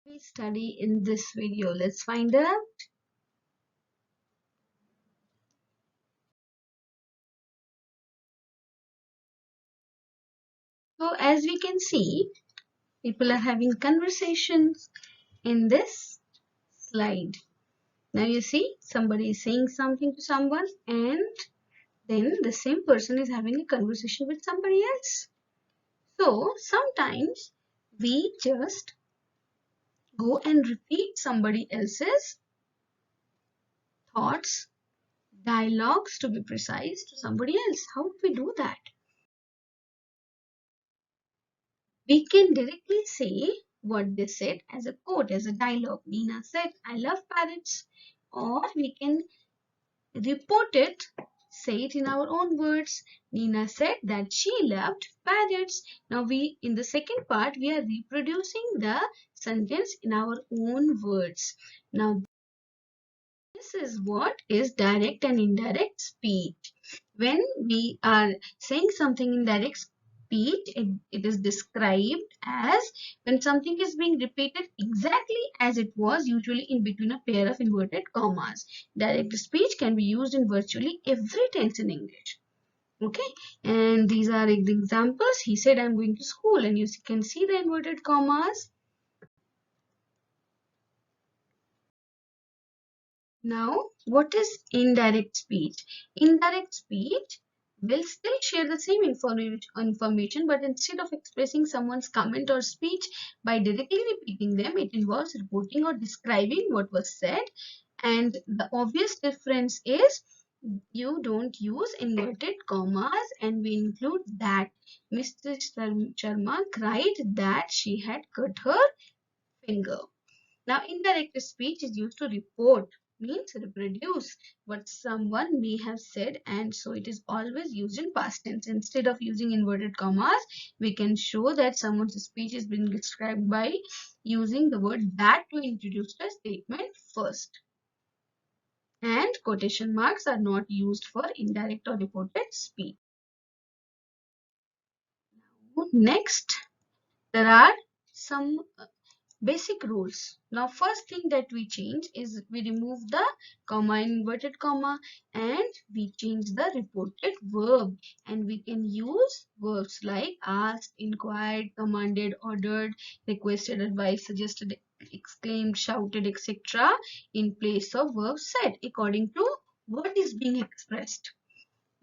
we study in this video? Let's find out. So as we can see, people are having conversations in this slide. Now you see somebody is saying something to someone and then the same person is having a conversation with somebody else. So sometimes we just go and repeat somebody else's thoughts, dialogues to be precise, to somebody else. How do we do that? We can directly say what they said as a quote, as a dialogue. Nina said, I love parrots. Or we can report it, say it in our own words. Nina said that she loved parrots. Now in the second part, we are reproducing the sentence in our own words. Now this is what is direct and indirect speech. When we are saying something in direct speech, it is described as when something is being repeated exactly as it was, usually in between a pair of inverted commas. Direct speech can be used in virtually every tense in English. Okay, and these are the examples. He said, I'm going to school, and you can see the inverted commas. Now, what is indirect speech? Indirect speech will still share the same information, but instead of expressing someone's comment or speech by directly repeating them, it involves reporting or describing what was said. And the obvious difference is you don't use inverted commas, and we include that. Mr. Sharma cried that she had cut her finger. Now, indirect speech is used to report, means reproduce what someone may have said, and so it is always used in past tense. Instead of using inverted commas, we can show that someone's speech is being described by using the word that to introduce the statement first. And quotation marks are not used for indirect or reported speech. Next, there are some basic rules. Now first thing that we change is we remove the comma, inverted comma, and we change the reported verb, and we can use verbs like asked, inquired, commanded, ordered, requested, advised, suggested, exclaimed, shouted, etc. in place of verb said according to what is being expressed.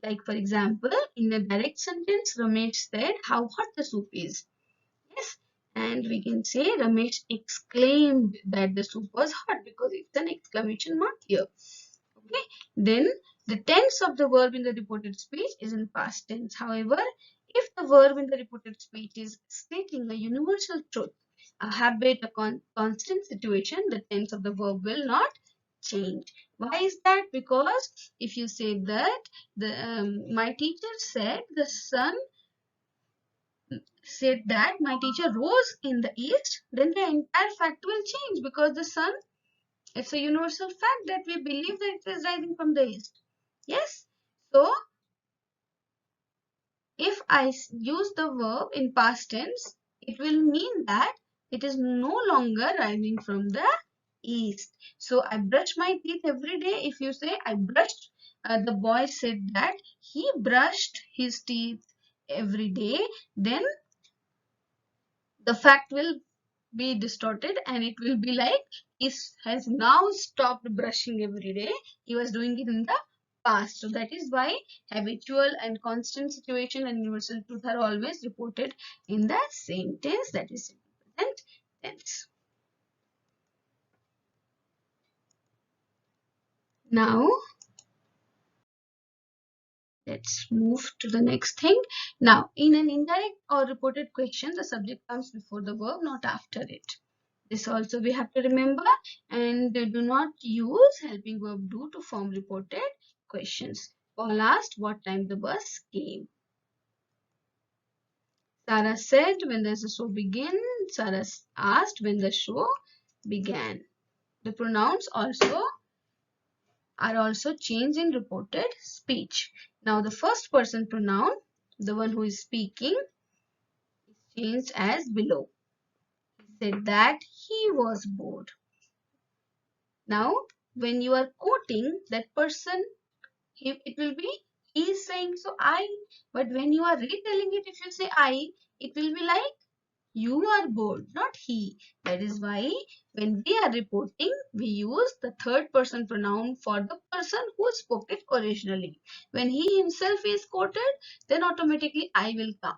Like for example, in a direct sentence, Ramesh said how hot the soup is. Yes, and we can say Ramesh exclaimed that the soup was hot because it's an exclamation mark here. Okay, then the tense of the verb in the reported speech is in past tense. However, if the verb in the reported speech is stating a universal truth, a habit, a constant situation, the tense of the verb will not change. Why is that? Because if you say that my teacher said the sun said that my teacher rose in the east, then the entire fact will change because the sun, it's a universal fact that we believe that it is rising from the east. Yes. So if I use the verb in past tense, it will mean that it is no longer rising from the east. So I brush my teeth every day. If you say I brushed, the boy said that he brushed his teeth every day, then the fact will be distorted and it will be like he has now stopped brushing every day. He was doing it in the past. So that is why habitual and constant situation and universal truth are always reported in the same tense, that is present tense. Now let's move to the next thing. Now, in an indirect or reported question, the subject comes before the verb, not after it. This also we have to remember, and do not use helping verb do to form reported questions. Paul asked what time the bus came. Sarah said when the show began. Sarah asked when the show began. The pronouns are also changed in reported speech. Now the first person pronoun, the one who is speaking, is changed as below. He said that he was bored. Now, when you are quoting that person, it will be he is saying so I, but when you are retelling it, if you say I, it will be like you are bored, not he. That is why when we are reporting, we use the third person pronoun for the person who spoke it originally. When he himself is quoted, then automatically I will come.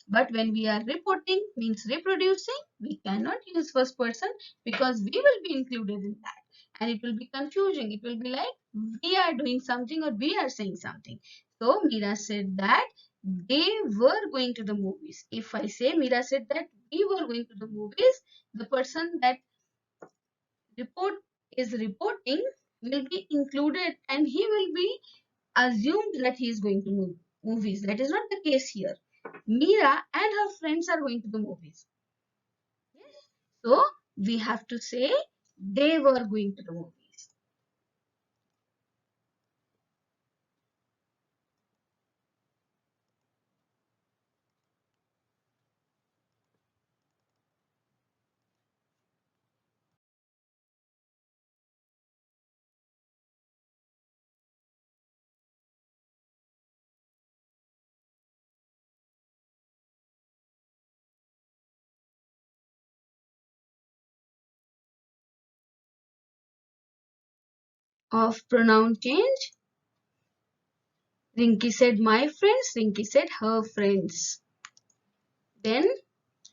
But when we are reporting, means reproducing, we cannot use first person because we will be included in that. And it will be confusing. It will be like we are doing something or we are saying something. So Meera said that they were going to the movies. If I say Meera said that we were going to the movies, the person that report is reporting will be included and he will be assumed that he is going to movies. That is not the case here. Meera and her friends are going to the movies. Yes. So we have to say they were going to the movies. Of pronoun change, Rinki said my friends, Rinki said her friends. Then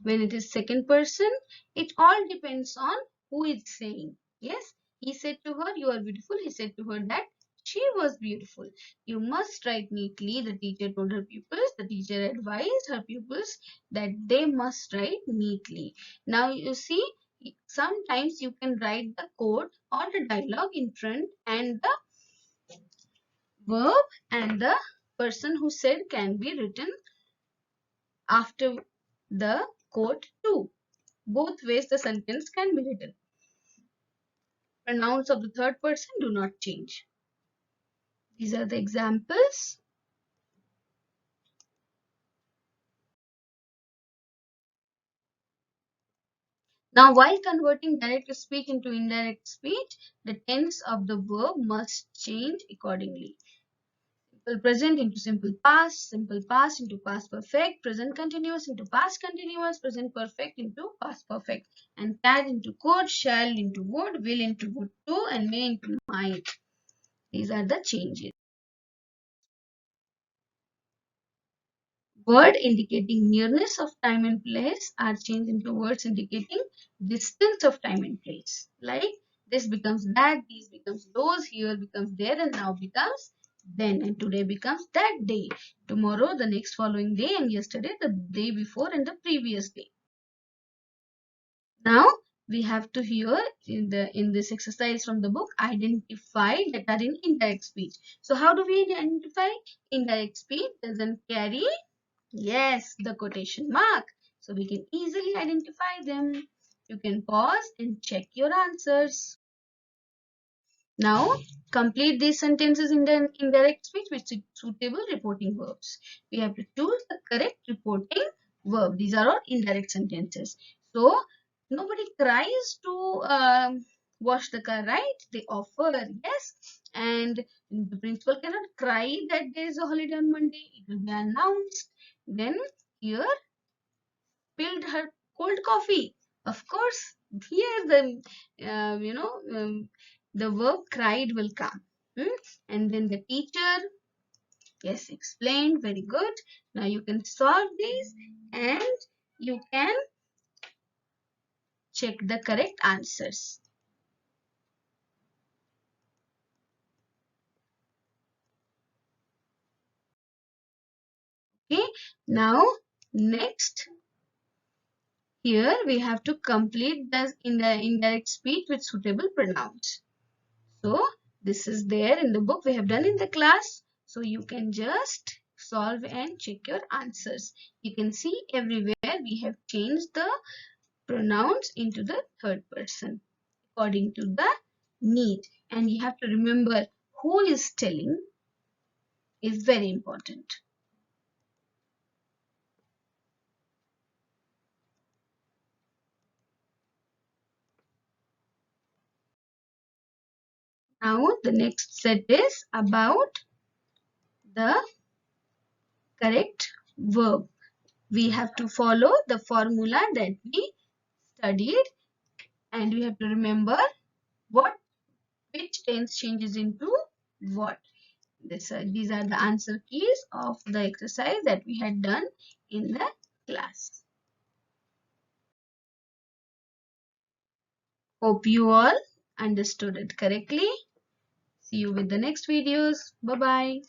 when it is second person, it all depends on who is saying. Yes, he said to her, you are beautiful. He said to her that she was beautiful. You must write neatly. The teacher told her pupils, the teacher advised her pupils that they must write neatly. Now you see, sometimes you can write the quote or the dialogue in front and the verb and the person who said can be written after the quote too. Both ways the sentence can be written. Pronouns of the third person do not change. These are the examples. Now, while converting direct speech into indirect speech, the tense of the verb must change accordingly. Simple present into simple past into past perfect, present continuous into past continuous, present perfect into past perfect, and can into could, shall into would, will into would too, and may into might. These are the changes. Word indicating nearness of time and place are changed into words indicating distance of time and place. Like this becomes that, these becomes those, here becomes there, and now becomes then, and today becomes that day. Tomorrow, the next following day, and yesterday, the day before, and the previous day. Now we have to hear in this exercise from the book identify that are in indirect speech. So how do we identify? Indirect speech doesn't carry, yes, the quotation mark. So we can easily identify them. You can pause and check your answers. Now, complete these sentences in the indirect speech with suitable reporting verbs. We have to choose the correct reporting verb. These are all indirect sentences. So, nobody cries to wash the car, right? They offer, yes. And the principal cannot cry that there is a holiday on Monday. It will be announced. Then, here, spilled her cold coffee. Of course, here the verb cried will come. And then the teacher, yes, explained, very good. Now you can solve these and you can check the correct answers. Okay, now next, here we have to complete the indirect speech with suitable pronouns. So this is there in the book we have done in the class. So you can just solve and check your answers. You can see everywhere we have changed the pronouns into the third person according to the need. And you have to remember who is telling is very important. Now the next set is about the correct verb. We have to follow the formula that we studied, and we have to remember which tense changes into what. These are the answer keys of the exercise that we had done in the class. Hope you all understood it correctly. See you with the next videos. Bye bye.